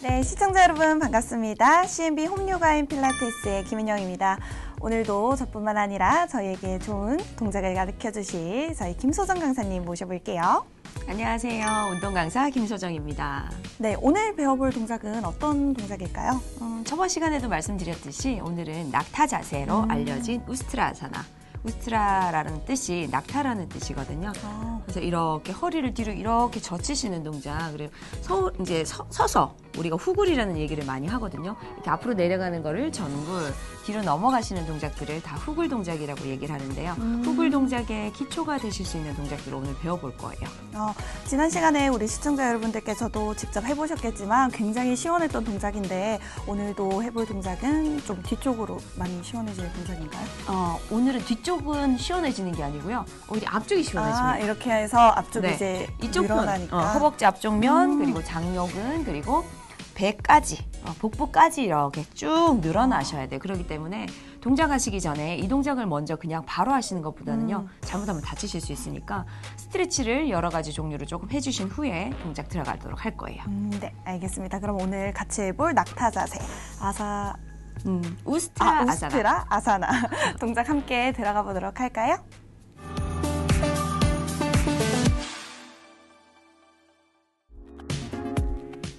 네, 시청자 여러분 반갑습니다. CNB 홈요가인 필라테스의 김은영입니다. 오늘도 저뿐만 아니라 저희에게 좋은 동작을 가르쳐주실 저희 김소정 강사님 모셔볼게요. 안녕하세요. 운동 강사 김소정입니다. 네, 오늘 배워볼 동작은 어떤 동작일까요? 저번 시간에도 말씀드렸듯이 오늘은 낙타 자세로 알려진 우스트라아사나. 우스트라라는 뜻이 낙타라는 뜻이거든요. 그래서 이렇게 허리를 뒤로 이렇게 젖히시는 동작. 그리고 서서 우리가 후굴이라는 얘기를 많이 하거든요. 이렇게 앞으로 내려가는 거를 전굴, 뒤로 넘어가시는 동작들을 다 후굴 동작이라고 얘기를 하는데요. 후굴 동작의 기초가 되실 수 있는 동작들을 오늘 배워볼 거예요. 지난 시간에 우리 시청자 여러분들께서도 직접 해보셨겠지만 굉장히 시원했던 동작인데 오늘도 해볼 동작은 좀 뒤쪽으로 많이 시원해질 동작인가요? 오늘은 뒤쪽은 시원해지는 게 아니고요. 오히려 앞쪽이 시원해집니다. 이렇게 해서 앞쪽이 네. 이제 이쪽 늘어나니까. 허벅지 앞쪽면, 그리고 장요근, 그리고 배까지, 복부까지 이렇게 쭉 늘어나셔야 돼요. 그렇기 때문에 동작하시기 전에 이 동작을 먼저 그냥 바로 하시는 것보다는요. 잘못하면 다치실 수 있으니까 스트레치를 여러 가지 종류로 조금 해주신 후에 동작 들어가도록 할 거예요. 네, 알겠습니다. 그럼 오늘 같이 해볼 낙타 자세, 우스트라 아사나 동작 함께 들어가 보도록 할까요?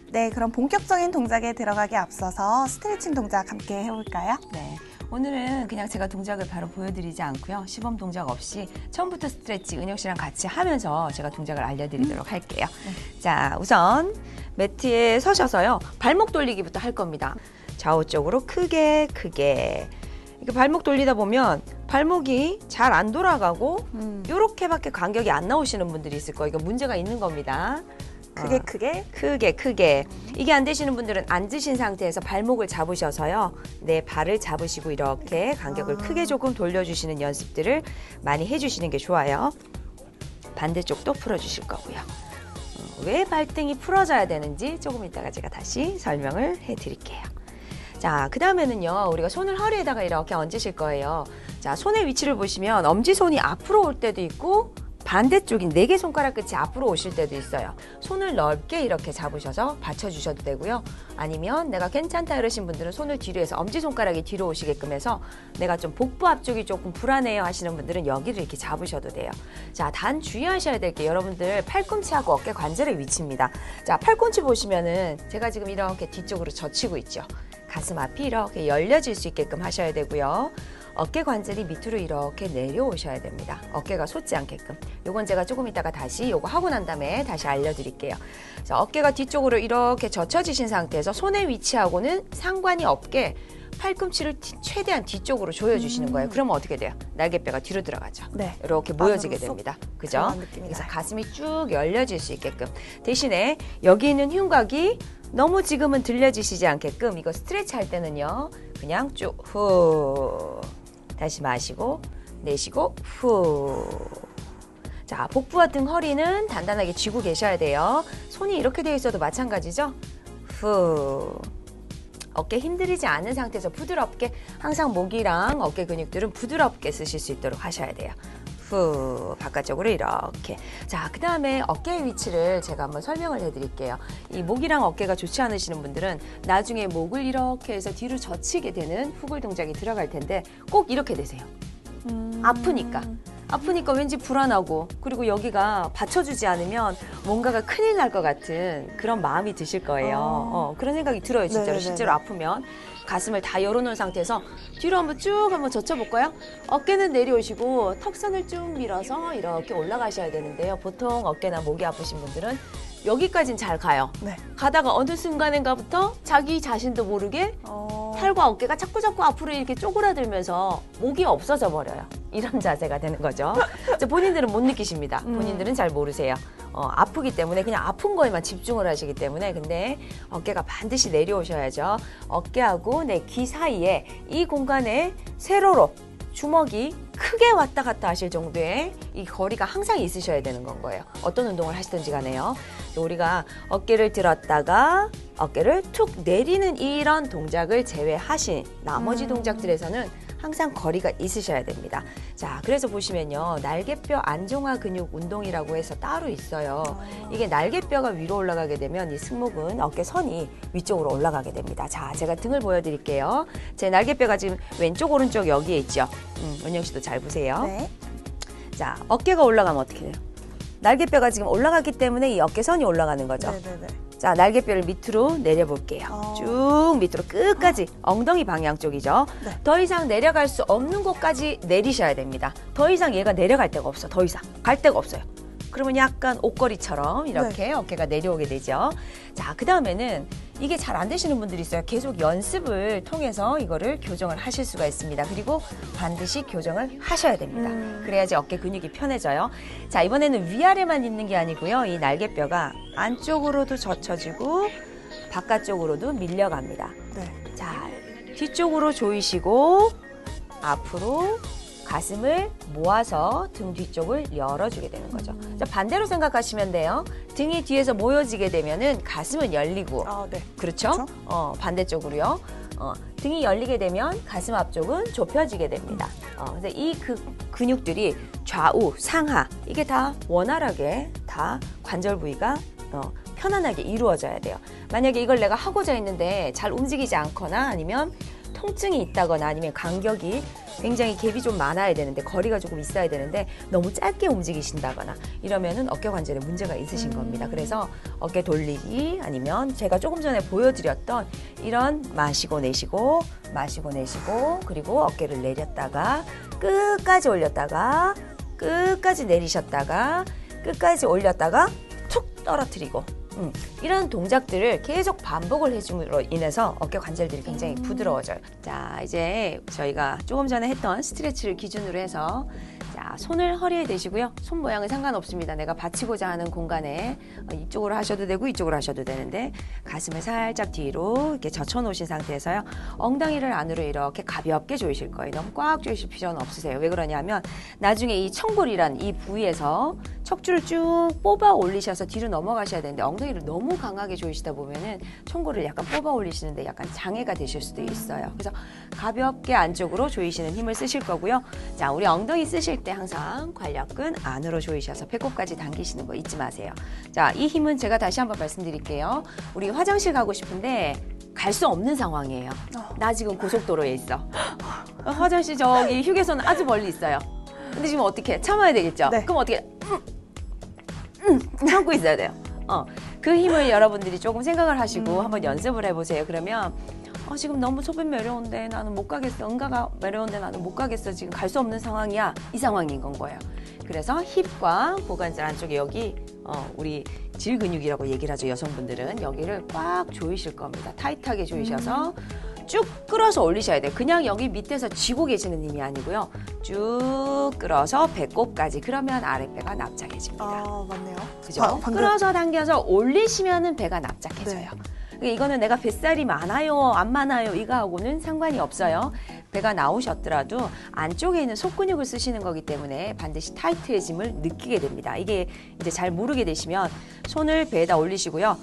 네, 그럼 본격적인 동작에 들어가기 앞서서 스트레칭 동작 함께 해볼까요? 네. 오늘은 그냥 제가 동작을 바로 보여드리지 않고요. 시범 동작 없이 처음부터 스트레치 은혁 씨랑 같이 하면서 제가 동작을 알려드리도록 할게요. 자, 우선 매트에 서셔서요. 발목 돌리기부터 할 겁니다. 좌우 쪽으로 크게 이렇게 발목 돌리다 보면 발목이 잘 안 돌아가고 이렇게밖에 간격이 안 나오시는 분들이 있을 거예요. 이거 문제가 있는 겁니다. 크게. 이게 안 되시는 분들은 앉으신 상태에서 발목을 잡으셔서요. 네, 발을 잡으시고 이렇게 간격을 크게 조금 돌려주시는 연습들을 많이 해주시는 게 좋아요. 반대쪽도 풀어주실 거고요. 왜 발등이 풀어져야 되는지 조금 이따가 제가 다시 설명을 해드릴게요. 자, 그 다음에는요. 우리가 손을 허리에다가 이렇게 얹으실 거예요. 자, 손의 위치를 보시면 엄지손이 앞으로 올 때도 있고 반대쪽인 4개 손가락 끝이 앞으로 오실 때도 있어요. 손을 넓게 이렇게 잡으셔서 받쳐주셔도 되고요. 아니면 내가 괜찮다 이러신 분들은 손을 뒤로 해서 엄지손가락이 뒤로 오시게끔 해서 내가 좀 복부 앞쪽이 조금 불안해요 하시는 분들은 여기를 이렇게 잡으셔도 돼요. 자, 단 주의하셔야 될 게 여러분들 팔꿈치하고 어깨 관절의 위치입니다. 자, 팔꿈치 보시면은 제가 지금 이렇게 뒤쪽으로 젖히고 있죠. 가슴 앞이 이렇게 열려질 수 있게끔 하셔야 되고요. 어깨 관절이 밑으로 이렇게 내려오셔야 됩니다. 어깨가 솟지 않게끔. 요건 제가 조금 이따가 다시 요거 하고 난 다음에 다시 알려드릴게요. 자, 어깨가 뒤쪽으로 이렇게 젖혀지신 상태에서 손의 위치하고는 상관이 없게 팔꿈치를 최대한 뒤쪽으로 조여주시는 거예요. 그러면 어떻게 돼요? 날개뼈가 뒤로 들어가죠. 네. 이렇게 모여지게 됩니다. 그죠? 그래서 가슴이 쭉 열려질 수 있게끔. 대신에 여기 있는 흉곽이 너무 지금은 들려지시지 않게끔 이거 스트레치 할 때는요. 그냥 쭉 후. 다시 마시고 내쉬고 후. 자, 복부와 등 허리는 단단하게 쥐고 계셔야 돼요. 손이 이렇게 되어 있어도 마찬가지죠. 후. 어깨 힘들이지 않은 상태에서 부드럽게 항상 목이랑 어깨 근육들은 부드럽게 쓰실 수 있도록 하셔야 돼요. 후, 바깥쪽으로 이렇게. 자, 그 다음에 어깨의 위치를 제가 한번 설명을 해드릴게요. 이 목이랑 어깨가 좋지 않으시는 분들은 나중에 목을 이렇게 해서 뒤로 젖히게 되는 후굴 동작이 들어갈 텐데 꼭 이렇게 되세요. 아프니까 왠지 불안하고 그리고 여기가 받쳐주지 않으면 뭔가가 큰일 날 것 같은 그런 마음이 드실 거예요. 그런 생각이 들어요. 진짜로. 네네네. 실제로 아프면 가슴을 다 열어놓은 상태에서 뒤로 한번 쭉 한번 젖혀볼까요? 어깨는 내려오시고 턱선을 쭉 밀어서 이렇게 올라가셔야 되는데요. 보통 어깨나 목이 아프신 분들은 여기까진 잘 가요. 네. 가다가 어느 순간인가부터 자기 자신도 모르게 팔과 어깨가 자꾸 앞으로 이렇게 쪼그라들면서 목이 없어져 버려요. 이런 자세가 되는 거죠. 본인들은 못 느끼십니다. 본인들은 잘 모르세요. 아프기 때문에 그냥 아픈 거에만 집중을 하시기 때문에. 근데 어깨가 반드시 내려오셔야죠. 어깨하고 내 귀 사이에 이 공간에 세로로 주먹이 크게 왔다 갔다 하실 정도의 이 거리가 항상 있으셔야 되는 건 거예요. 어떤 운동을 하시든지 간에요. 우리가 어깨를 들었다가 어깨를 툭 내리는 이런 동작을 제외하신 나머지 동작들에서는 항상 거리가 있으셔야 됩니다. 자, 그래서 보시면요. 날개뼈 안정화 근육 운동이라고 해서 따로 있어요. 이게 날개뼈가 위로 올라가게 되면 이 승모근 어깨선이 위쪽으로 올라가게 됩니다. 자, 제가 등을 보여드릴게요. 제 날개뼈가 지금 왼쪽 오른쪽 여기에 있죠. 은영 씨도 잘 보세요. 네. 자, 어깨가 올라가면 어떻게 돼요? 날개뼈가 지금 올라갔기 때문에 이 어깨선이 올라가는 거죠. 네네네. 자, 날개뼈를 밑으로 내려볼게요. 쭉 밑으로 끝까지 엉덩이 방향 쪽이죠. 네. 더 이상 내려갈 수 없는 곳까지 내리셔야 됩니다. 더 이상 얘가 내려갈 데가 없어. 더 이상 갈 데가 없어요. 그러면 약간 옷걸이처럼 이렇게 어깨가 내려오게 되죠. 자, 그 다음에는 이게 잘 안 되시는 분들이 있어요. 계속 연습을 통해서 이거를 교정을 하실 수가 있습니다. 그리고 반드시 교정을 하셔야 됩니다. 그래야지 어깨 근육이 편해져요. 자, 이번에는 위아래만 있는 게 아니고요. 이 날개뼈가 안쪽으로도 젖혀지고 바깥쪽으로도 밀려갑니다. 네. 자, 뒤쪽으로 조이시고 앞으로 가슴을 모아서 등 뒤쪽을 열어주게 되는 거죠. 자, 반대로 생각하시면 돼요. 등이 뒤에서 모여지게 되면은 가슴은 열리고, 네. 그렇죠? 반대쪽으로요. 등이 열리게 되면 가슴 앞쪽은 좁혀지게 됩니다. 그래서 이 근육들이 좌우, 상하 이게 다 원활하게 다 관절 부위가 편안하게 이루어져야 돼요. 만약에 이걸 내가 하고자 했는데 잘 움직이지 않거나 아니면 통증이 있다거나 아니면 간격이 굉장히 갭이 좀 많아야 되는데 거리가 조금 있어야 되는데 너무 짧게 움직이신다거나 이러면은 어깨 관절에 문제가 있으신 겁니다. 그래서 어깨 돌리기 아니면 제가 조금 전에 보여드렸던 이런 마시고 내쉬고 마시고 내쉬고 그리고 어깨를 내렸다가 끝까지 올렸다가 끝까지 내리셨다가 끝까지 올렸다가 툭 떨어뜨리고 이런 동작들을 계속 반복을 해줌으로 인해서 어깨 관절들이 굉장히 부드러워져요. 자, 이제 저희가 조금 전에 했던 스트레치를 기준으로 해서 자, 손을 허리에 대시고요. 손 모양은 상관없습니다. 내가 받치고자 하는 공간에 이쪽으로 하셔도 되고 이쪽으로 하셔도 되는데 가슴을 살짝 뒤로 이렇게 젖혀놓으신 상태에서요. 엉덩이를 안으로 이렇게 가볍게 조이실 거예요. 너무 꽉 조이실 필요는 없으세요. 왜 그러냐면 나중에 이 청골이란 이 부위에서 척추를 쭉 뽑아 올리셔서 뒤로 넘어가셔야 되는데 엉덩이를 너무 강하게 조이시다 보면은 청골을 약간 뽑아 올리시는데 약간 장애가 되실 수도 있어요. 그래서 가볍게 안쪽으로 조이시는 힘을 쓰실 거고요. 자, 우리 엉덩이 쓰실 때 항상 관략근 안으로 조이셔서 배꼽까지 당기시는 거 잊지 마세요. 자, 이 힘은 제가 다시 한번 말씀드릴게요. 우리 화장실 가고 싶은데 갈 수 없는 상황이에요. 나 지금 고속도로에 있어. 화장실 저기 휴게소는 아주 멀리 있어요. 근데 지금 어떻게 참아야 되겠죠? 네. 그럼 어떻게 참고 있어야 돼요. 그 힘을 여러분들이 조금 생각을 하시고 한번 연습을 해보세요. 그러면 지금 너무 소변 마려운데 나는 못 가겠어. 응가가 마려운데 나는 못 가겠어. 지금 갈 수 없는 상황이야. 이 상황인 건 거예요. 그래서 힙과 고관절 안쪽에 여기 우리 질 근육이라고 얘기를 하죠. 여성분들은 여기를 꽉 조이실 겁니다. 타이트하게 조이셔서 쭉 끌어서 올리셔야 돼요. 그냥 여기 밑에서 쥐고 계시는 힘이 아니고요. 쭉 끌어서 배꼽까지. 그러면 아랫배가 납작해집니다. 맞네요. 그죠? 방금... 끌어서 당겨서 올리시면은 배가 납작해져요. 네. 그러니까 이거는 내가 뱃살이 많아요, 안 많아요 이거하고는 상관이 없어요. 배가 나오셨더라도 안쪽에 있는 속근육을 쓰시는 거기 때문에 반드시 타이트해짐을 느끼게 됩니다. 이게 이제 잘 모르게 되시면 손을 배에다 올리시고요.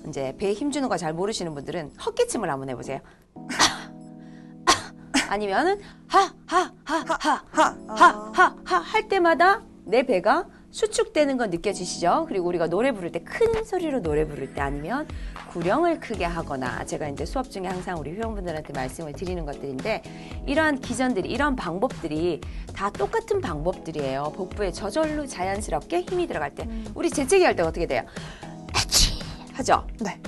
이제 배에 힘주는 거 잘 모르시는 분들은 헛기침을 한번 해보세요. 아니면은 하하하하하하하 할 때마다 내 배가 수축되는 건 느껴지시죠? 그리고 우리가 노래 부를 때 큰 소리로 노래 부를 때 아니면 구령을 크게 하거나 제가 이제 수업 중에 항상 우리 회원분들한테 말씀을 드리는 것들인데 이러한 기전들이 이런 방법들이 다 똑같은 방법들이에요. 복부에 저절로 자연스럽게 힘이 들어갈 때 우리 재채기 할 때 어떻게 돼요? 아치 하죠? 네.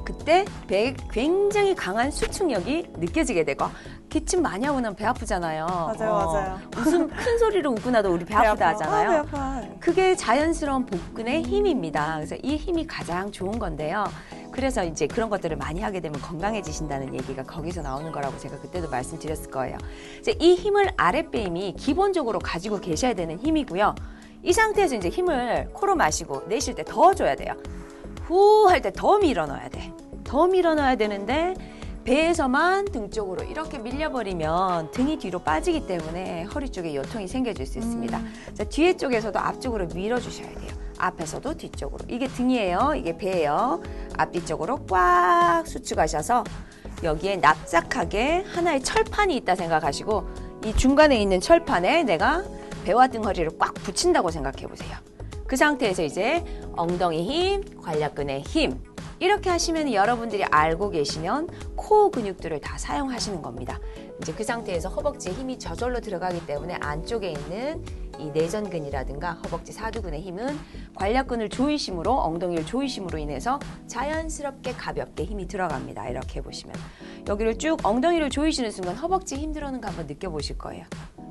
그때 배에 굉장히 강한 수축력이 느껴지게 되고 기침 많이 하고 나면 배 아프잖아요. 맞아요. 무슨 큰 소리로 웃고 나도 우리 배 아프다 하잖아요. 배 아파. 그게 자연스러운 복근의 힘입니다. 그래서 이 힘이 가장 좋은 건데요. 그래서 이제 그런 것들을 많이 하게 되면 건강해지신다는 얘기가 거기서 나오는 거라고 제가 그때도 말씀드렸을 거예요. 이제 이 힘을 아랫배 힘이 기본적으로 가지고 계셔야 되는 힘이고요. 이 상태에서 이제 힘을 코로 마시고 내쉴 때 더 줘야 돼요. 후 할 때 더 밀어 넣어야 돼. 더 밀어 넣어야 되는데 배에서만 등 쪽으로 이렇게 밀려버리면 등이 뒤로 빠지기 때문에 허리 쪽에 요통이 생겨질 수 있습니다. 자, 뒤에 쪽에서도 앞쪽으로 밀어주셔야 돼요. 앞에서도 뒤쪽으로. 이게 등이에요. 이게 배예요. 앞뒤쪽으로 꽉 수축하셔서 여기에 납작하게 하나의 철판이 있다 생각하시고 이 중간에 있는 철판에 내가 배와 등 허리를 꽉 붙인다고 생각해 보세요. 그 상태에서 이제 엉덩이 힘, 관략근의 힘 이렇게 하시면 여러분들이 알고 계시면 코어 근육들을 다 사용하시는 겁니다. 이제 그 상태에서 허벅지에 힘이 저절로 들어가기 때문에 안쪽에 있는 이 내전근이라든가 허벅지 사두근의 힘은 관략근을 조이심으로 엉덩이를 조이심으로 인해서 자연스럽게 가볍게 힘이 들어갑니다. 이렇게 해보시면 여기를 쭉 엉덩이를 조이시는 순간 허벅지 힘 들어오는 거 한번 느껴보실 거예요.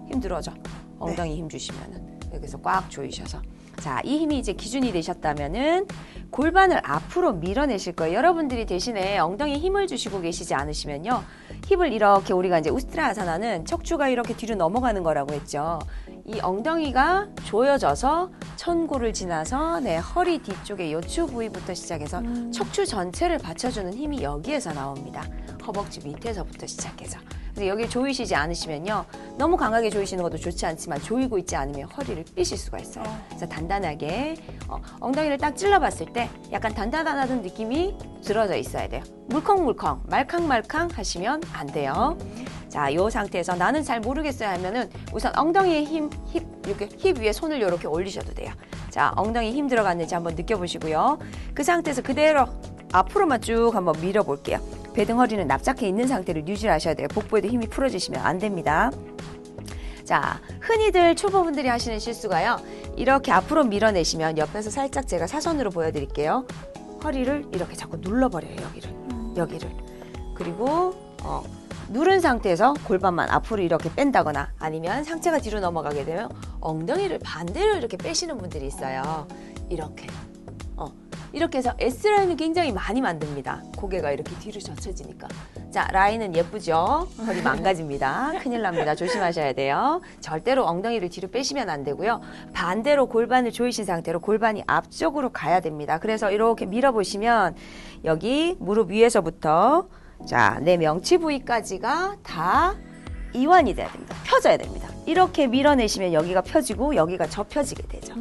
힘 들어져. 엉덩이 힘 주시면은 여기서 꽉 조이셔서 자, 이 힘이 이제 기준이 되셨다면은 골반을 앞으로 밀어내실 거예요. 여러분들이 대신에 엉덩이에 힘을 주시고 계시지 않으시면요. 힙을 이렇게 우리가 이제 우스트라아사나는 척추가 이렇게 뒤로 넘어가는 거라고 했죠. 이 엉덩이가 조여져서 천골을 지나서 내 허리 뒤쪽에 요추 부위부터 시작해서 척추 전체를 받쳐주는 힘이 여기에서 나옵니다. 허벅지 밑에서부터 시작해서. 그래서 여기 조이시지 않으시면요. 너무 강하게 조이시는 것도 좋지 않지만 조이고 있지 않으면 허리를 삐실 수가 있어요. 그래서 단단하게 엉덩이를 딱 찔러봤을 때 약간 단단하다는 느낌이 들어져 있어야 돼요. 물컹물컹, 말캉말캉 하시면 안 돼요. 자, 이 상태에서 나는 잘 모르겠어요 하면은 우선 엉덩이에 이렇게 힙 위에 손을 이렇게 올리셔도 돼요. 자, 엉덩이 힘 들어갔는지 한번 느껴보시고요. 그 상태에서 그대로 앞으로만 쭉 한번 밀어볼게요. 배등 허리는 납작해 있는 상태를 유지하셔야 돼요. 복부에도 힘이 풀어지시면 안 됩니다. 자, 흔히들 초보분들이 하시는 실수가요. 이렇게 앞으로 밀어내시면 옆에서 살짝 제가 사선으로 보여드릴게요. 허리를 이렇게 자꾸 눌러버려요. 여기를. 그리고 누른 상태에서 골반만 앞으로 이렇게 뺀다거나 아니면 상체가 뒤로 넘어가게 되면 엉덩이를 반대로 이렇게 빼시는 분들이 있어요. 이렇게 해서 S라인을 굉장히 많이 만듭니다. 고개가 이렇게 뒤로 젖혀지니까. 자, 라인은 예쁘죠? 허리 망가집니다. 큰일 납니다. 조심하셔야 돼요. 절대로 엉덩이를 뒤로 빼시면 안 되고요. 반대로 골반을 조이신 상태로 골반이 앞쪽으로 가야 됩니다. 그래서 이렇게 밀어보시면 여기 무릎 위에서부터 자, 내 명치 부위까지가 다 이완이 돼야 됩니다. 펴져야 됩니다. 이렇게 밀어내시면 여기가 펴지고 여기가 접혀지게 되죠.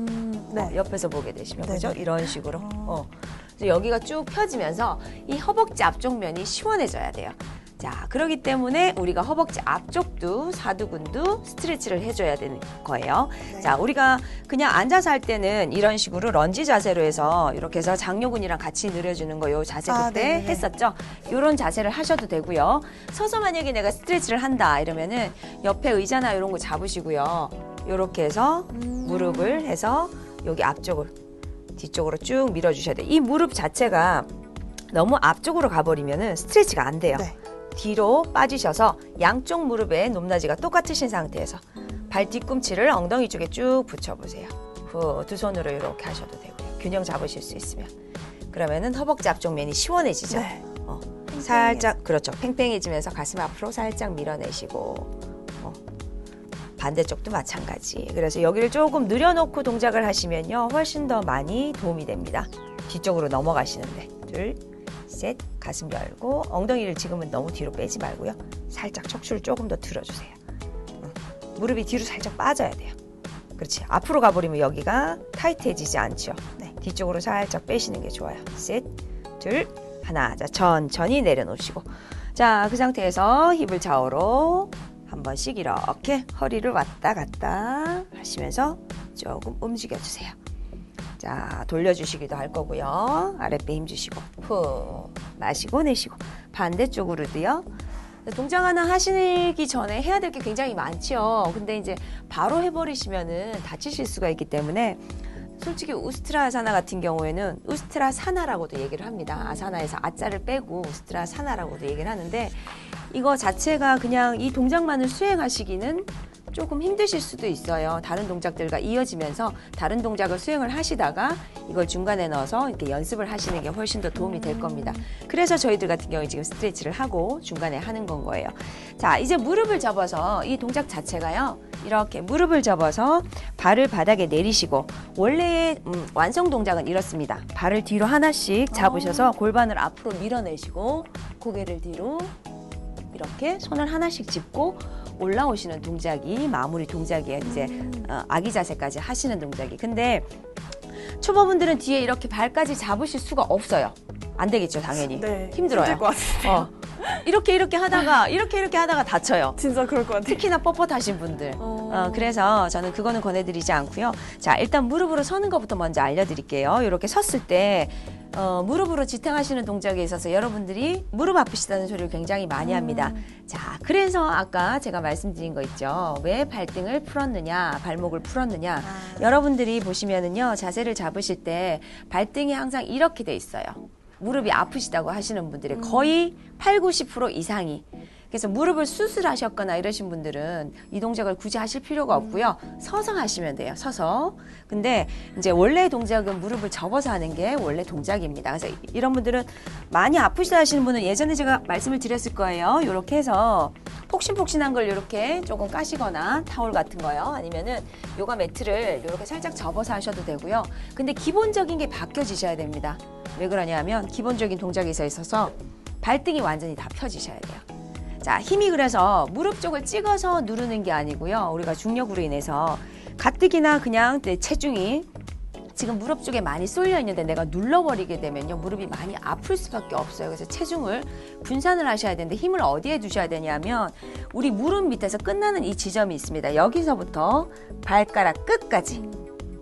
네. 옆에서 보게 되시면 네네. 그죠? 이런 식으로. 그래서 여기가 쭉 펴지면서 이 허벅지 앞쪽 면이 시원해져야 돼요. 자, 그렇기 때문에 우리가 허벅지 앞쪽도 사두근도 스트레치를 해줘야 되는 거예요. 네. 자, 우리가 그냥 앉아서 할 때는 이런 식으로 런지 자세로 해서 이렇게 해서 장요근이랑 같이 늘려주는 거 요 자세 그때 네네네. 했었죠. 이런 자세를 하셔도 되고요. 서서 만약에 내가 스트레치를 한다 이러면은 옆에 의자나 이런 거 잡으시고요. 이렇게 해서 무릎을 해서 여기 앞쪽을 뒤쪽으로 쭉 밀어주셔야 돼요. 이 무릎 자체가 너무 앞쪽으로 가버리면은 스트레치가 안 돼요. 네. 뒤로 빠지셔서 양쪽 무릎의 높낮이가 똑같으신 상태에서 발 뒤꿈치를 엉덩이 쪽에 쭉 붙여보세요. 후, 두 손으로 이렇게 하셔도 되고요. 균형 잡으실 수 있으면. 그러면은 허벅지 앞쪽 면이 시원해지죠. 네. 살짝 그렇죠. 팽팽해지면서 가슴 앞으로 살짝 밀어내시고 반대쪽도 마찬가지. 그래서 여기를 조금 늘여놓고 동작을 하시면요. 훨씬 더 많이 도움이 됩니다. 뒤쪽으로 넘어가시는데. 둘, 셋, 가슴 열고 엉덩이를 지금은 너무 뒤로 빼지 말고요. 살짝 척추를 조금 더 들어주세요. 무릎이 뒤로 살짝 빠져야 돼요. 그렇지. 앞으로 가버리면 여기가 타이트해지지 않죠. 네. 뒤쪽으로 살짝 빼시는 게 좋아요. 셋, 둘, 하나. 자, 천천히 내려놓으시고. 자, 그 상태에서 힙을 좌우로 한 번씩 이렇게 허리를 왔다 갔다 하시면서 조금 움직여주세요. 자, 돌려주시기도 할 거고요. 아랫배 힘주시고 후 마시고 내쉬고 반대쪽으로도요. 동작 하나 하시기 전에 해야 될 게 굉장히 많죠. 근데 이제 바로 해버리시면은 다치실 수가 있기 때문에 솔직히 우스트라아사나 같은 경우에는 우스트라사나라고도 얘기를 합니다. 아사나에서 아자를 빼고 우스트라사나라고도 얘기를 하는데 이거 자체가 그냥 이 동작만을 수행하시기는 조금 힘드실 수도 있어요. 다른 동작들과 이어지면서 다른 동작을 수행을 하시다가 이걸 중간에 넣어서 이렇게 연습을 하시는 게 훨씬 더 도움이 될 겁니다. 그래서 저희들 같은 경우에 지금 스트레치를 하고 중간에 하는 건 거예요. 자, 이제 무릎을 접어서 이 동작 자체가요. 이렇게 무릎을 접어서 발을 바닥에 내리시고 원래의 완성 동작은 이렇습니다. 발을 뒤로 하나씩 잡으셔서 골반을 앞으로 밀어내시고 고개를 뒤로 이렇게 손을 하나씩 짚고 올라오시는 동작이 마무리 동작이에요. 이제 아기 자세까지 하시는 동작이. 근데 초보분들은 뒤에 이렇게 발까지 잡으실 수가 없어요. 안 되겠죠, 당연히. 네, 힘들어요. 힘들 것 같아요. 이렇게 이렇게 하다가 다쳐요. 진짜 그럴 것 같아요. 특히나 뻣뻣하신 분들. 그래서 저는 그거는 권해드리지 않고요. 자, 일단 무릎으로 서는 것부터 먼저 알려드릴게요. 이렇게 섰을 때 무릎으로 지탱하시는 동작에 있어서 여러분들이 무릎 아프시다는 소리를 굉장히 많이 합니다. 자, 그래서 아까 제가 말씀드린 거 있죠. 왜 발등을 풀었느냐, 발목을 풀었느냐. 여러분들이 보시면은요, 자세를 잡으실 때 발등이 항상 이렇게 돼 있어요. 무릎이 아프시다고 하시는 분들의 거의 80~90% 이상이. 그래서 무릎을 수술하셨거나 이러신 분들은 이 동작을 굳이 하실 필요가 없고요. 서서 하시면 돼요. 서서. 근데 이제 원래 동작은 무릎을 접어서 하는 게 원래 동작입니다. 그래서 이런 분들은 많이 아프시다 하시는 분은 예전에 제가 말씀을 드렸을 거예요. 이렇게 해서 폭신폭신한 걸 이렇게 조금 까시거나 타올 같은 거요. 아니면은 요가 매트를 이렇게 살짝 접어서 하셔도 되고요. 근데 기본적인 게 바뀌어지셔야 됩니다. 왜 그러냐면 기본적인 동작에 있어서 발등이 완전히 다 펴지셔야 돼요. 자, 힘이 그래서 무릎 쪽을 찍어서 누르는 게 아니고요. 우리가 중력으로 인해서 가뜩이나 그냥 내 체중이 지금 무릎 쪽에 많이 쏠려 있는데 내가 눌러버리게 되면요. 무릎이 많이 아플 수밖에 없어요. 그래서 체중을 분산을 하셔야 되는데 힘을 어디에 두셔야 되냐면 우리 무릎 밑에서 끝나는 이 지점이 있습니다. 여기서부터 발가락 끝까지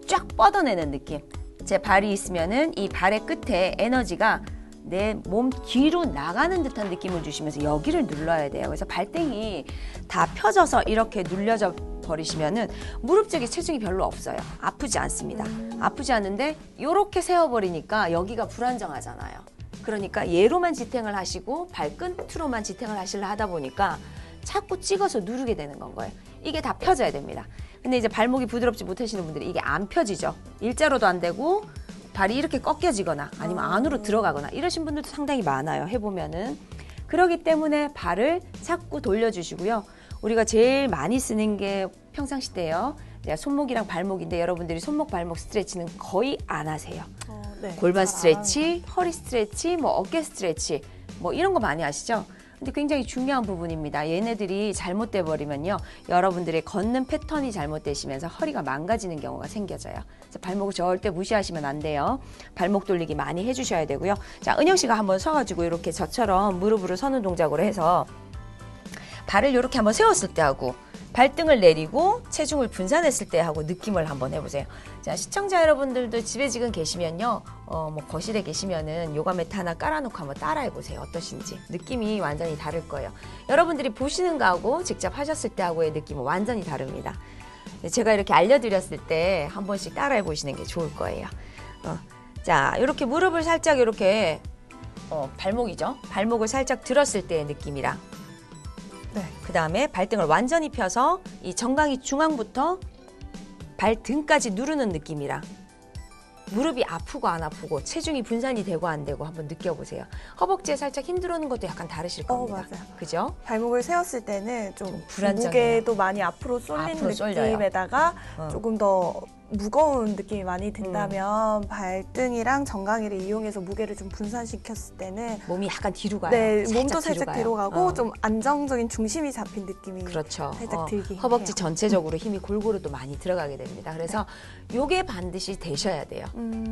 쫙 뻗어내는 느낌. 제 발이 있으면은 이 발의 끝에 에너지가 내 몸 뒤로 나가는 듯한 느낌을 주시면서 여기를 눌러야 돼요. 그래서 발등이 다 펴져서 이렇게 눌려져 버리시면은 무릎 쪽에 체중이 별로 없어요. 아프지 않습니다. 아프지 않은데 이렇게 세워버리니까 여기가 불안정하잖아요. 그러니까 얘로만 지탱을 하시고 발끝으로만 지탱을 하시려 하다 보니까 자꾸 찍어서 누르게 되는 건 거예요. 이게 다 펴져야 됩니다. 근데 이제 발목이 부드럽지 못하시는 분들이 이게 안 펴지죠. 일자로도 안 되고 발이 이렇게 꺾여지거나 아니면 안으로 들어가거나 이러신 분들도 상당히 많아요. 해보면은. 그렇기 때문에 발을 자꾸 돌려주시고요. 우리가 제일 많이 쓰는 게 평상시 때요. 손목이랑 발목인데 여러분들이 손목, 발목 스트레치는 거의 안 하세요. 네, 골반 스트레치, 허리 스트레치, 뭐 어깨 스트레치 뭐 이런 거 많이 하시죠? 근데 굉장히 중요한 부분입니다. 얘네들이 잘못돼 버리면요. 여러분들의 걷는 패턴이 잘못되시면서 허리가 망가지는 경우가 생겨져요. 그래서 발목을 절대 무시하시면 안 돼요. 발목 돌리기 많이 해주셔야 되고요. 자, 은영 씨가 한번 서가지고 이렇게 저처럼 무릎으로 서는 동작으로 해서 발을 이렇게 한번 세웠을 때 하고 발등을 내리고 체중을 분산했을 때 하고 느낌을 한번 해보세요. 자, 시청자 여러분들도 집에 지금 계시면요, 뭐 거실에 계시면은 요가 매트 하나 깔아놓고 한번 따라해보세요. 어떠신지. 느낌이 완전히 다를 거예요. 여러분들이 보시는 거하고 직접 하셨을 때 하고의 느낌은 완전히 다릅니다. 제가 이렇게 알려드렸을 때 한 번씩 따라해보시는 게 좋을 거예요. 자, 이렇게 무릎을 살짝 이렇게 발목이죠. 발목을 살짝 들었을 때의 느낌이랑 네. 그 다음에 발등을 완전히 펴서 이 정강이 중앙부터 발등까지 누르는 느낌이랑 무릎이 아프고 안 아프고 체중이 분산이 되고 안 되고 한번 느껴보세요. 허벅지에 살짝 힘 들어오는 것도 약간 다르실 겁니다. 맞아요. 그죠? 발목을 세웠을 때는 좀 불안정해요. 무게도 많이 앞으로 쏠리는 앞으로 쏠려요. 느낌에다가 조금 더 무거운 느낌이 많이 든다면 발등이랑 정강이를 이용해서 무게를 좀 분산시켰을 때는 몸이 약간 뒤로 가요. 네, 살짝 몸도 살짝 뒤로 가고 좀 안정적인 중심이 잡힌 느낌이 그렇죠. 살짝 들긴 허벅지 해요. 전체적으로 힘이 골고루 또 많이 들어가게 됩니다. 그래서 요게 반드시 되셔야 돼요.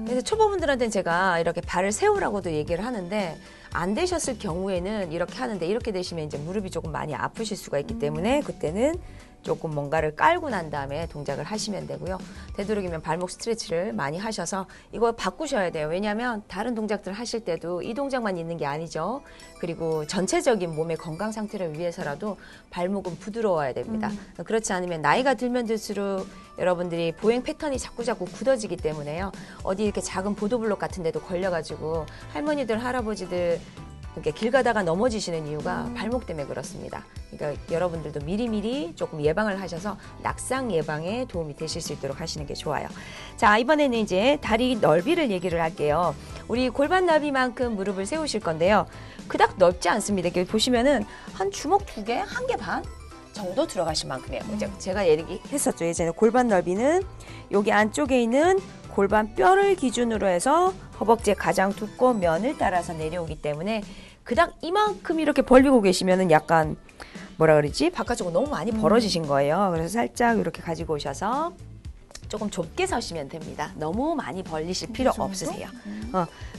그래서 초보분들한테는 제가 이렇게 발을 세우라고도 얘기를 하는데 안 되셨을 경우에는 이렇게 하는데 이렇게 되시면 이제 무릎이 조금 많이 아프실 수가 있기 때문에 그때는 조금 뭔가를 깔고 난 다음에 동작을 하시면 되고요. 되도록이면 발목 스트레치를 많이 하셔서 이거 바꾸셔야 돼요. 왜냐하면 다른 동작들 하실 때도 이 동작만 있는 게 아니죠. 그리고 전체적인 몸의 건강 상태를 위해서라도 발목은 부드러워야 됩니다. 그렇지 않으면 나이가 들면 들수록 여러분들이 보행 패턴이 자꾸자꾸 굳어지기 때문에요. 어디 이렇게 작은 보도블록 같은 데도 걸려가지고 할머니들, 할아버지들 이렇게 길 가다가 넘어지시는 이유가 발목 때문에 그렇습니다. 그러니까 여러분들도 미리미리 조금 예방을 하셔서 낙상 예방에 도움이 되실 수 있도록 하시는 게 좋아요. 자, 이번에는 이제 다리 넓이를 얘기를 할게요. 우리 골반 넓이만큼 무릎을 세우실 건데요. 그닥 넓지 않습니다. 이렇게 보시면은 한 주먹 2개, 1개 반 정도 들어가실 만큼이에요. 제가 얘기했었죠. 예전에 골반 넓이는 여기 안쪽에 있는 골반 뼈를 기준으로 해서 허벅지의 가장 두꺼운 면을 따라서 내려오기 때문에 그닥 이만큼 이렇게 벌리고 계시면은 약간 뭐라 그러지? 바깥쪽으로 너무 많이 벌어지신 거예요. 그래서 살짝 이렇게 가지고 오셔서 조금 좁게 서시면 됩니다. 너무 많이 벌리실 필요 정도? 없으세요.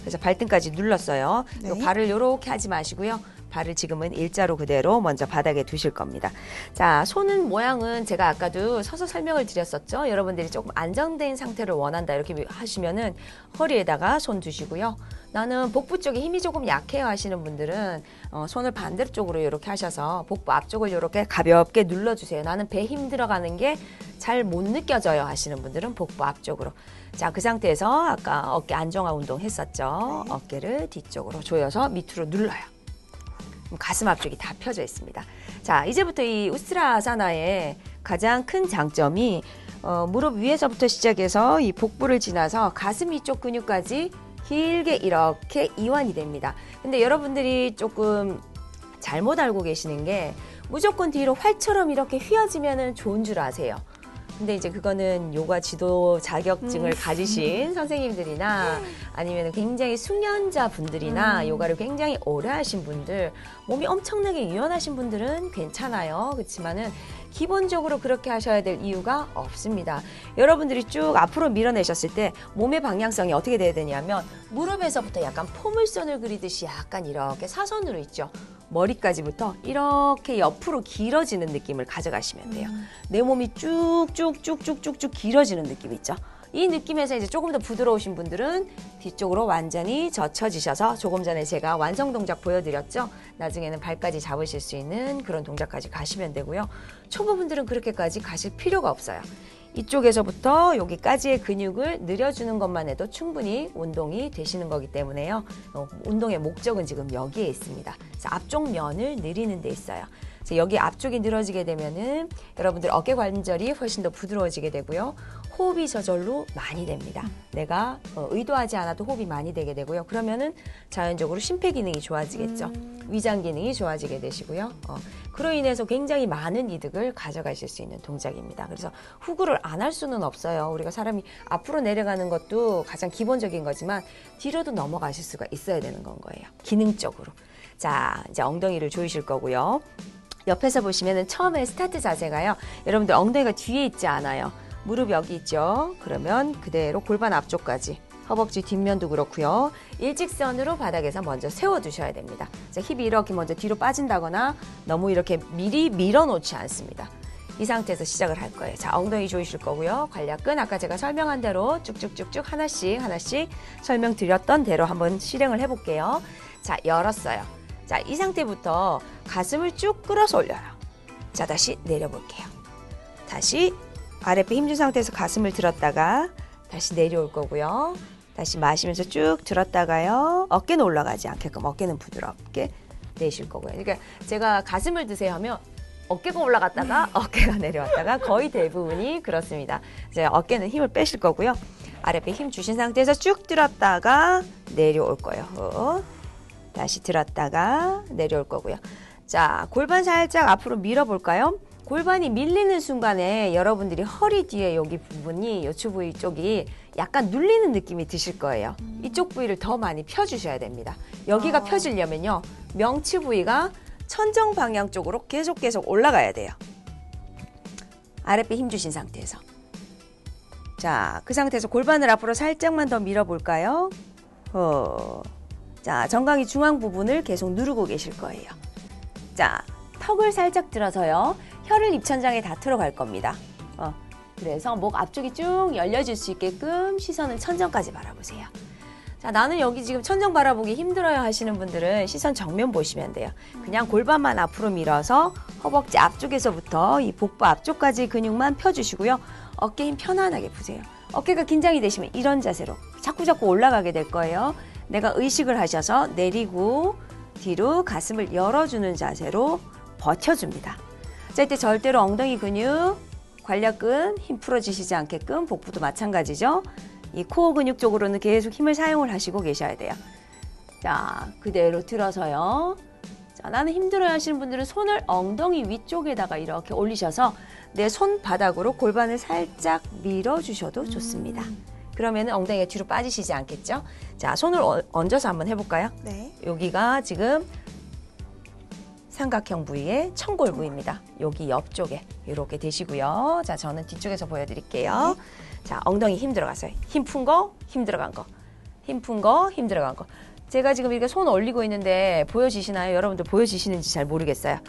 그래서 발등까지 눌렀어요. 네. 요 발을 이렇게 하지 마시고요. 발을 지금은 일자로 그대로 먼저 바닥에 두실 겁니다. 자, 손은 모양은 제가 아까도 서서 설명을 드렸었죠. 여러분들이 조금 안정된 상태를 원한다 이렇게 하시면은 허리에다가 손 두시고요. 나는 복부 쪽에 힘이 조금 약해요 하시는 분들은 손을 반대쪽으로 이렇게 하셔서 복부 앞쪽을 이렇게 가볍게 눌러주세요. 나는 배 힘 들어가는 게 잘 못 느껴져요 하시는 분들은 복부 앞쪽으로. 자, 그 상태에서 아까 어깨 안정화 운동 했었죠. 네. 어깨를 뒤쪽으로 조여서 밑으로 눌러요. 가슴 앞쪽이 다 펴져 있습니다. 자, 이제부터 이 우스트라사나의 가장 큰 장점이 무릎 위에서부터 시작해서 이 복부를 지나서 가슴 위쪽 근육까지 길게 이렇게 이완이 됩니다. 근데 여러분들이 조금 잘못 알고 계시는 게 무조건 뒤로 활처럼 이렇게 휘어지면 좋은 줄 아세요. 근데 이제 그거는 요가 지도 자격증을 가지신 선생님들이나 아니면 굉장히 숙련자 분들이나 요가를 굉장히 오래 하신 분들, 몸이 엄청나게 유연하신 분들은 괜찮아요. 그렇지만은 기본적으로 그렇게 하셔야 될 이유가 없습니다. 여러분들이 쭉 앞으로 밀어내셨을 때 몸의 방향성이 어떻게 돼야 되냐면 무릎에서부터 약간 포물선을 그리듯이 약간 이렇게 사선으로 있죠. 머리까지부터 이렇게 옆으로 길어지는 느낌을 가져가시면 돼요. 내 몸이 쭉쭉쭉쭉쭉쭉 길어지는 느낌 있죠. 이 느낌에서 이제 조금 더 부드러우신 분들은 뒤쪽으로 완전히 젖혀지셔서 조금 전에 제가 완성 동작 보여드렸죠. 나중에는 발까지 잡으실 수 있는 그런 동작까지 가시면 되고요. 초보분들은 그렇게까지 가실 필요가 없어요. 이쪽에서부터 여기까지의 근육을 늘려주는 것만 해도 충분히 운동이 되시는 거기 때문에요. 운동의 목적은 지금 여기에 있습니다. 그래서 앞쪽 면을 늘리는 데 있어요. 그래서 여기 앞쪽이 늘어지게 되면은 여러분들 어깨 관절이 훨씬 더 부드러워지게 되고요. 호흡이 저절로 많이 됩니다. 내가 의도하지 않아도 호흡이 많이 되게 되고요. 그러면은 자연적으로 심폐기능이 좋아지겠죠. 위장 기능이 좋아지게 되시고요. 그로 인해서 굉장히 많은 이득을 가져가실 수 있는 동작입니다. 그래서 후구를 안 할 수는 없어요. 우리가 사람이 앞으로 내려가는 것도 가장 기본적인 거지만 뒤로도 넘어가실 수가 있어야 되는 건 거예요. 기능적으로. 자, 이제 엉덩이를 조이실 거고요. 옆에서 보시면은 처음에 스타트 자세가요. 여러분들 엉덩이가 뒤에 있지 않아요. 무릎 여기 있죠. 그러면 그대로 골반 앞쪽까지 허벅지 뒷면도 그렇고요. 일직선으로 바닥에서 먼저 세워두셔야 됩니다. 자, 힙이 이렇게 먼저 뒤로 빠진다거나 너무 이렇게 미리 밀어놓지 않습니다. 이 상태에서 시작을 할 거예요. 자, 엉덩이 조이실 거고요. 관략근 아까 제가 설명한 대로 쭉쭉쭉쭉 하나씩 설명드렸던 대로 한번 실행을 해볼게요. 자, 열었어요. 자, 이 상태부터 가슴을 쭉 끌어서 올려요. 자, 다시 내려볼게요. 다시 아랫배 힘준 상태에서 가슴을 들었다가 다시 내려올 거고요. 다시 마시면서 쭉 들었다가요. 어깨는 올라가지 않게끔 어깨는 부드럽게 내쉴 거고요. 그러니까 제가 가슴을 드세요 하면 어깨가 올라갔다가 어깨가 내려왔다가 거의 대부분이 그렇습니다. 이제 어깨는 힘을 빼실 거고요. 아랫배 힘 주신 상태에서 쭉 들었다가 내려올 거예요. 다시 들었다가 내려올 거고요. 자, 골반 살짝 앞으로 밀어볼까요? 골반이 밀리는 순간에 여러분들이 허리 뒤에 여기 부분이 요추 부위 쪽이 약간 눌리는 느낌이 드실 거예요. 이쪽 부위를 더 많이 펴주셔야 됩니다. 여기가 펴지려면요. 명치 부위가 천정 방향 쪽으로 계속 올라가야 돼요. 아랫배 힘 주신 상태에서. 자, 그 상태에서 골반을 앞으로 살짝만 더 밀어볼까요? 자, 정강이 중앙 부분을 계속 누르고 계실 거예요. 자, 턱을 살짝 들어서요. 혀를 입천장에 다 틀어갈 겁니다. 그래서 목 앞쪽이 쭉 열려질 수 있게끔 시선을 천정까지 바라보세요. 자, 나는 여기 지금 천정 바라보기 힘들어요 하시는 분들은 시선 정면 보시면 돼요. 그냥 골반만 앞으로 밀어서 허벅지 앞쪽에서부터 이 복부 앞쪽까지 근육만 펴주시고요. 어깨 힘 편안하게 푸세요. 어깨가 긴장이 되시면 이런 자세로 자꾸 올라가게 될 거예요. 내가 의식을 하셔서 내리고 뒤로 가슴을 열어주는 자세로 버텨줍니다. 자, 이때 절대로 엉덩이 근육, 관략근 힘 풀어지시지 않게끔 복부도 마찬가지죠. 이 코어 근육 쪽으로는 계속 힘을 사용을 하시고 계셔야 돼요. 자, 그대로 들어서요. 자, 나는 힘들어요 하시는 분들은 손을 엉덩이 위쪽에다가 이렇게 올리셔서 내 손바닥으로 골반을 살짝 밀어주셔도 좋습니다. 그러면 엉덩이가 뒤로 빠지시지 않겠죠? 자, 손을 얹어서 한번 해볼까요? 네. 여기가 지금 삼각형 부위의 청골 부위입니다. 여기 옆쪽에 이렇게 되시고요. 자, 저는 뒤쪽에서 보여드릴게요. 자, 엉덩이 힘 들어갔어요. 힘 푼 거, 힘 들어간 거. 힘 푼 거, 힘 들어간 거. 제가 지금 이렇게 손 올리고 있는데 보여지시나요? 여러분들 보여지시는지 잘 모르겠어요.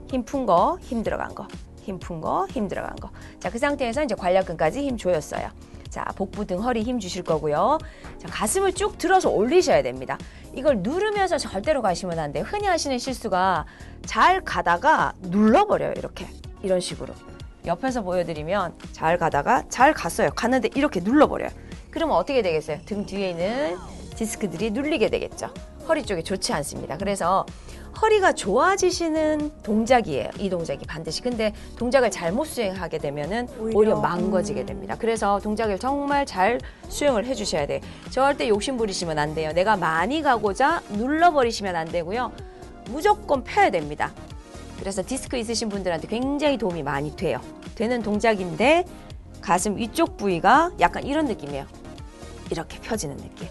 힘 푼 거, 힘 들어간 거. 힘 푼 거, 힘 들어간 거. 자, 그 상태에서 이제 관략근까지 힘 조였어요. 자, 복부 등 허리 힘 주실 거고요. 자, 가슴을 쭉 들어서 올리셔야 됩니다. 이걸 누르면서 절대로 가시면 안 돼요. 흔히 하시는 실수가 잘 가다가 눌러버려요. 이렇게. 이런 식으로. 옆에서 보여드리면 잘 가다가 잘 갔어요. 갔는데 이렇게 눌러버려요. 그러면 어떻게 되겠어요? 등 뒤에 있는 디스크들이 눌리게 되겠죠. 허리 쪽이 좋지 않습니다. 그래서 허리가 좋아지시는 동작이에요. 이 동작이 반드시. 근데 동작을 잘못 수행하게 되면은 오히려 망가지게 됩니다. 그래서 동작을 정말 잘 수행을 해주셔야 돼요. 절대 욕심 부리시면 안 돼요. 내가 많이 가고자 눌러버리시면 안 되고요. 무조건 펴야 됩니다. 그래서 디스크 있으신 분들한테 굉장히 도움이 많이 돼요. 되는 동작인데 가슴 위쪽 부위가 약간 이런 느낌이에요. 이렇게 펴지는 느낌.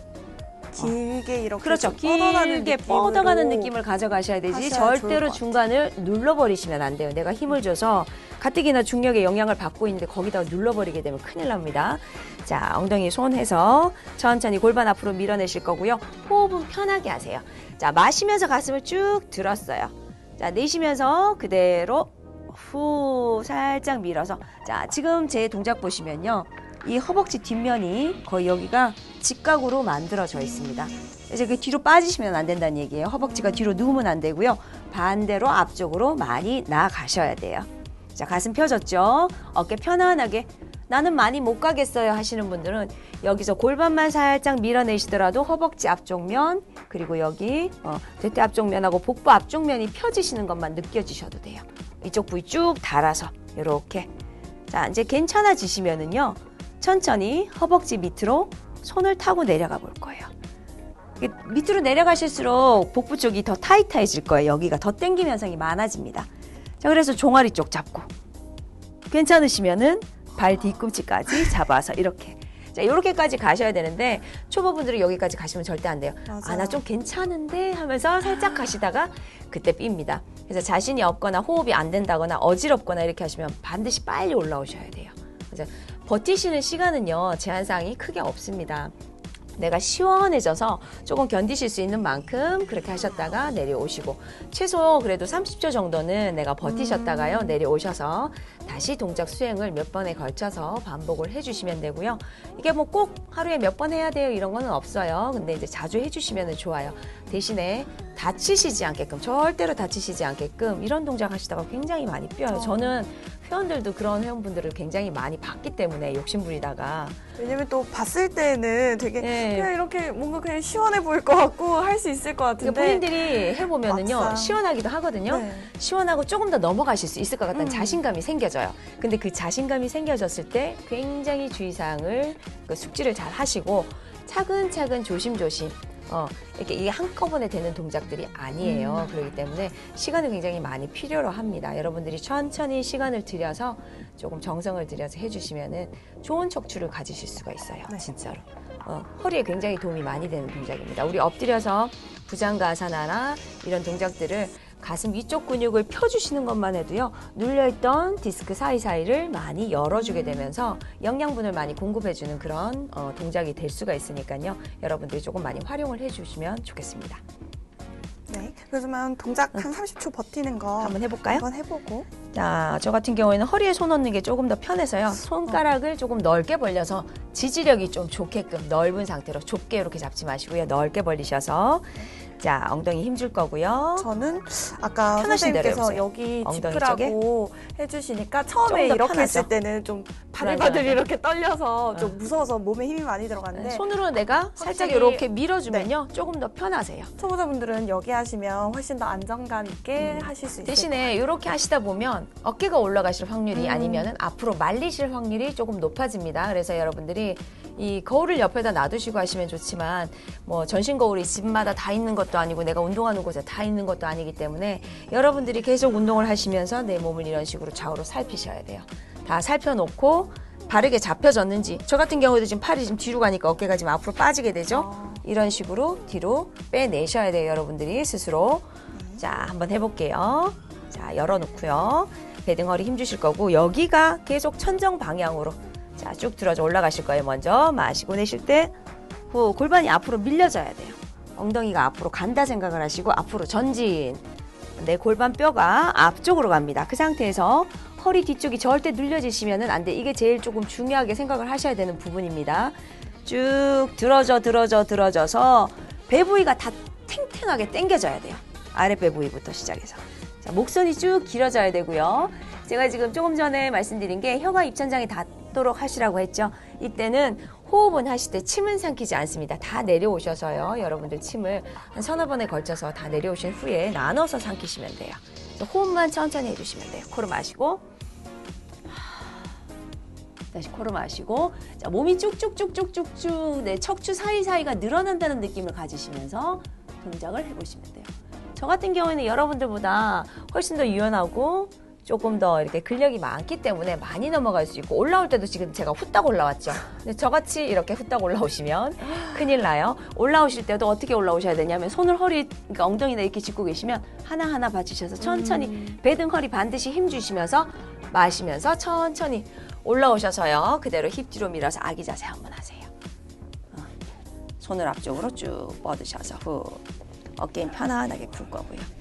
길게 이렇게 그렇죠. 길게 뻗어가는 느낌을 가져가셔야 되지 절대로 중간을 눌러버리시면 안 돼요. 내가 힘을 줘서 가뜩이나 중력의 영향을 받고 있는데 거기다가 눌러버리게 되면 큰일 납니다. 자, 엉덩이 손 해서 천천히 골반 앞으로 밀어내실 거고요. 호흡은 편하게 하세요. 자, 마시면서 가슴을 쭉 들었어요. 자, 내쉬면서 그대로 후 살짝 밀어서. 자, 지금 제 동작 보시면요. 이 허벅지 뒷면이 거의 여기가 직각으로 만들어져 있습니다. 그래서 그 뒤로 빠지시면 안 된다는 얘기예요. 허벅지가 뒤로 누우면 안 되고요. 반대로 앞쪽으로 많이 나가셔야 돼요. 자, 가슴 펴졌죠? 어깨 편안하게. 나는 많이 못 가겠어요 하시는 분들은 여기서 골반만 살짝 밀어내시더라도 허벅지 앞쪽 면, 그리고 여기 대퇴 앞쪽 면하고 복부 앞쪽 면이 펴지시는 것만 느껴지셔도 돼요. 이쪽 부위 쭉 달아서 이렇게. 자, 이제 괜찮아지시면은요. 천천히 허벅지 밑으로 손을 타고 내려가 볼 거예요. 밑으로 내려가실수록 복부 쪽이 더 타이트해질 거예요. 여기가 더 당김 현상이 많아집니다. 자, 그래서 종아리 쪽 잡고 괜찮으시면은 발 뒤꿈치까지 잡아서 이렇게. 자, 이렇게까지 가셔야 되는데 초보분들은 여기까지 가시면 절대 안 돼요. 아, 나 좀 괜찮은데 하면서 살짝 가시다가 그때 삉니다. 그래서 자신이 없거나 호흡이 안 된다거나 어지럽거나 이렇게 하시면 반드시 빨리 올라오셔야 돼요. 그래서 버티시는 시간은요, 제한사항이 크게 없습니다. 내가 시원해져서 조금 견디실 수 있는 만큼 그렇게 하셨다가 내려오시고, 최소 그래도 30초 정도는 내가 버티셨다가요 내려오셔서 다시 동작 수행을 몇 번에 걸쳐서 반복을 해주시면 되고요. 이게 뭐 꼭 하루에 몇 번 해야 돼요 이런 거는 없어요. 근데 이제 자주 해주시면 좋아요. 대신에 다치시지 않게끔, 절대로 다치시지 않게끔 이런 동작 하시다가 굉장히 많이 삐어요. 저는 회원들도 그런 회원분들을 굉장히 많이 봤기 때문에 욕심부리다가. 왜냐면 또 봤을 때는 되게 그냥 이렇게 뭔가 그냥 시원해 보일 것 같고 할 수 있을 것 같은데 본인들이 해보면은요 막상. 시원하기도 하거든요. 네. 시원하고 조금 더 넘어가실 수 있을 것 같다는 자신감이 생겨져요. 근데 그 자신감이 생겨졌을 때 굉장히 주의사항을 숙지를 잘 하시고 차근차근 조심조심 이렇게 이게 한꺼번에 되는 동작들이 아니에요. 그렇기 때문에 시간을 굉장히 많이 필요로 합니다. 여러분들이 천천히 시간을 들여서 조금 정성을 들여서 해주시면은 좋은 척추를 가지실 수가 있어요. 네. 진짜로. 허리에 굉장히 도움이 많이 되는 동작입니다. 우리 엎드려서 부장가사나나 이런 동작들을 가슴 위쪽 근육을 펴주시는 것만 해도요, 눌려있던 디스크 사이사이를 많이 열어주게 되면서 영양분을 많이 공급해주는 그런 동작이 될 수가 있으니까요. 여러분들이 조금 많이 활용을 해주시면 좋겠습니다. 네, 그러면 동작 한 30초 버티는 거 한번 해볼까요? 한번 해보고. 자, 저 같은 경우에는 허리에 손 얹는 게 조금 더 편해서요. 손가락을 조금 넓게 벌려서 지지력이 좀 좋게끔 넓은 상태로 좁게 이렇게 잡지 마시고요. 넓게 벌리셔서 자, 엉덩이 힘줄 거고요. 저는 아까 편하신 대로 선생님께서 해보세요. 여기 엉덩이 짚으라고 해주시니까 처음에 더 이렇게 편하죠? 했을 때는 좀 불안정하죠? 바들바들 이렇게 떨려서 좀 무서워서 몸에 힘이 많이 들어갔는데 손으로 내가 살짝 확실히 이렇게 밀어주면요. 조금 더 편하세요. 초보자분들은 여기 하시면 훨씬 더 안정감 있게 하실 수 있어요. 대신에 이렇게 하시다 보면 어깨가 올라가실 확률이 아니면은 앞으로 말리실 확률이 조금 높아집니다. 그래서 여러분들이 이 거울을 옆에다 놔두시고 하시면 좋지만 뭐 전신 거울이 집마다 다 있는 것도 아니고 내가 운동하는 곳에 다 있는 것도 아니기 때문에 여러분들이 계속 운동을 하시면서 내 몸을 이런 식으로 좌우로 살피셔야 돼요. 다 살펴놓고 바르게 잡혀졌는지, 저 같은 경우에도 지금 팔이 지금 뒤로 가니까 어깨가 지금 앞으로 빠지게 되죠. 이런 식으로 뒤로 빼내셔야 돼요. 여러분들이 스스로. 자, 한번 해볼게요. 자, 열어놓고요. 배등허리 힘주실 거고 여기가 계속 천정 방향으로 자, 쭉 들어져 올라가실 거예요. 먼저 마시고 내쉴 때 후 골반이 앞으로 밀려져야 돼요. 엉덩이가 앞으로 간다 생각을 하시고 앞으로 전진. 내 골반 뼈가 앞쪽으로 갑니다. 그 상태에서 허리 뒤쪽이 절대 눌려지시면 안 돼. 이게 제일 조금 중요하게 생각을 하셔야 되는 부분입니다. 쭉 들어져서 배 부위가 다 탱탱하게 당겨져야 돼요. 아랫배 부위부터 시작해서. 자, 목선이 쭉 길어져야 되고요. 제가 지금 조금 전에 말씀드린 게 혀가 입천장에 닿도록 하시라고 했죠. 이때는 호흡은 하실 때 침은 삼키지 않습니다. 다 내려오셔서요. 여러분들 침을 한 서너 번에 걸쳐서 다 내려오신 후에 나눠서 삼키시면 돼요. 호흡만 천천히 해주시면 돼요. 코로 마시고 다시 코로 마시고 자, 몸이 쭉쭉쭉쭉쭉쭉 네, 척추 사이사이가 늘어난다는 느낌을 가지시면서 동작을 해보시면 돼요. 저 같은 경우에는 여러분들보다 훨씬 더 유연하고 조금 더 이렇게 근력이 많기 때문에 많이 넘어갈 수 있고 올라올 때도 지금 제가 후딱 올라왔죠. 근데 저같이 이렇게 후딱 올라오시면 큰일 나요. 올라오실 때도 어떻게 올라오셔야 되냐면 손을 허리, 그러니까 엉덩이나 이렇게 짚고 계시면 하나하나 받치셔서 천천히 배등 허리 반드시 힘 주시면서 마시면서 천천히 올라오셔서요. 그대로 힙 뒤로 밀어서 아기 자세 한번 하세요. 손을 앞쪽으로 쭉 뻗으셔서 후 어깨는 편안하게 풀 거고요.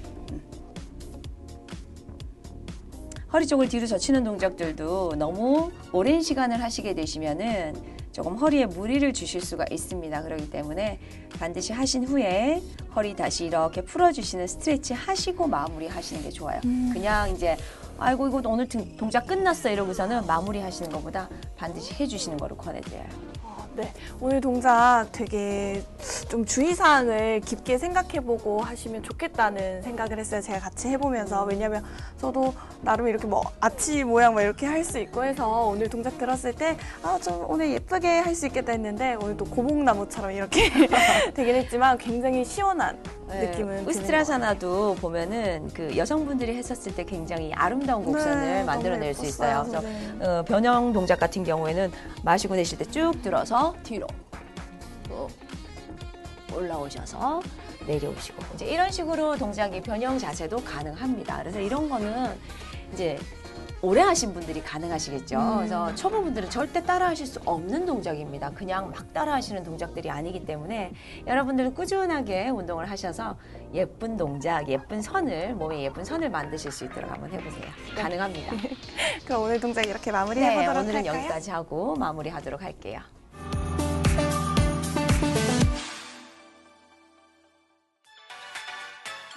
허리 쪽을 뒤로 젖히는 동작들도 너무 오랜 시간을 하시게 되시면은 조금 허리에 무리를 주실 수가 있습니다. 그렇기 때문에 반드시 하신 후에 허리 다시 이렇게 풀어주시는 스트레치 하시고 마무리 하시는 게 좋아요. 그냥 이제 아이고 이거 오늘 동작 끝났어 이러고서는 마무리 하시는 것보다 반드시 해주시는 거를 권해드려요. 네, 오늘 동작 되게 좀 주의사항을 깊게 생각해보고 하시면 좋겠다는 생각을 했어요. 제가 같이 해보면서. 왜냐면 저도 나름 이렇게 뭐 아치 모양 막 이렇게 할 수 있고 해서 오늘 동작 들었을 때 좀 오늘 예쁘게 할 수 있겠다 했는데 오늘 또 고목나무처럼 이렇게 되긴 했지만 굉장히 시원한 느낌은 우스트라사나도 보면은 그 여성분들이 했었을 때 굉장히 아름다운 곡선을 만들어낼 수 있어요. 그래서 변형 동작 같은 경우에는 마시고 내쉴 때 쭉 들어서 뒤로 올라오셔서 내려오시고 이제 이런 식으로 동작이 변형 자세도 가능합니다. 그래서 이런 거는 이제 오래 하신 분들이 가능하시겠죠. 그래서 초보분들은 절대 따라 하실 수 없는 동작입니다. 그냥 막 따라 하시는 동작들이 아니기 때문에 여러분들은 꾸준하게 운동을 하셔서 예쁜 동작, 예쁜 선을, 몸에 예쁜 선을 만드실 수 있도록 한번 해보세요. 가능합니다. 그럼 오늘 동작 이렇게 마무리해보도록 할까요? 오늘은 여기까지 하고 마무리하도록 할게요.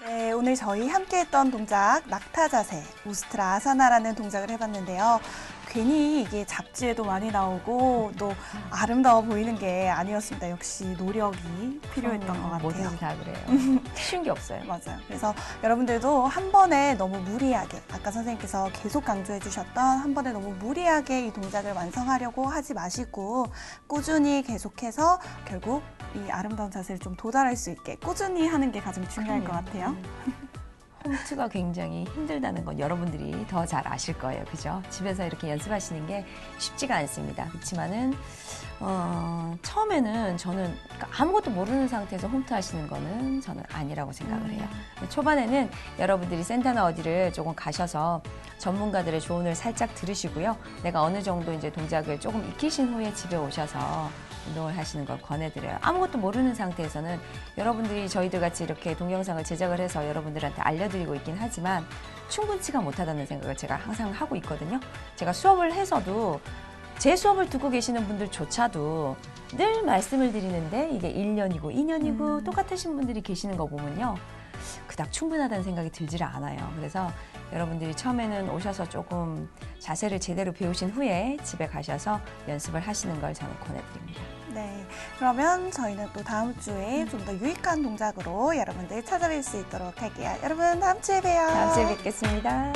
네, 오늘 저희 함께 했던 동작 낙타 자세, 우스트라 아사나라는 동작을 해봤는데요. 괜히 이게 잡지에도 많이 나오고 또 아름다워 보이는 게 아니었습니다. 역시 노력이 필요했던 것 같아요. 뭐든지 다 그래요. 쉬운 게 없어요. 맞아요. 그래서 여러분들도 한 번에 너무 무리하게, 아까 선생님께서 계속 강조해 주셨던 한 번에 너무 무리하게 이 동작을 완성하려고 하지 마시고 꾸준히 계속해서 결국 이 아름다운 자세를 좀 도달할 수 있게 꾸준히 하는 게 가장 중요할 것 같아요. 홈트가 굉장히 힘들다는 건 여러분들이 더 잘 아실 거예요. 그죠? 집에서 이렇게 연습하시는 게 쉽지가 않습니다. 그렇지만은 처음에는 저는 아무것도 모르는 상태에서 홈트 하시는 거는 저는 아니라고 생각을 해요. 초반에는 여러분들이 센터나 어디를 조금 가셔서 전문가들의 조언을 살짝 들으시고요. 내가 어느 정도 이제 동작을 조금 익히신 후에 집에 오셔서 운동을 하시는 걸 권해드려요. 아무것도 모르는 상태에서는 여러분들이 저희들 같이 이렇게 동영상을 제작을 해서 여러분들한테 알려드리고 있긴 하지만 충분치가 못하다는 생각을 제가 항상 하고 있거든요. 제가 수업을 해서도 제 수업을 듣고 계시는 분들조차도 늘 말씀을 드리는데 이게 1년이고 2년이고 똑같으신 분들이 계시는 거 보면요. 그닥 충분하다는 생각이 들지를 않아요. 그래서 여러분들이 처음에는 오셔서 조금 자세를 제대로 배우신 후에 집에 가셔서 연습을 하시는 걸 저는 권해드립니다. 네, 그러면 저희는 또 다음 주에 좀 더 유익한 동작으로 여러분들 찾아뵐 수 있도록 할게요. 여러분 다음 주에 봬요. 다음 주에 뵙겠습니다.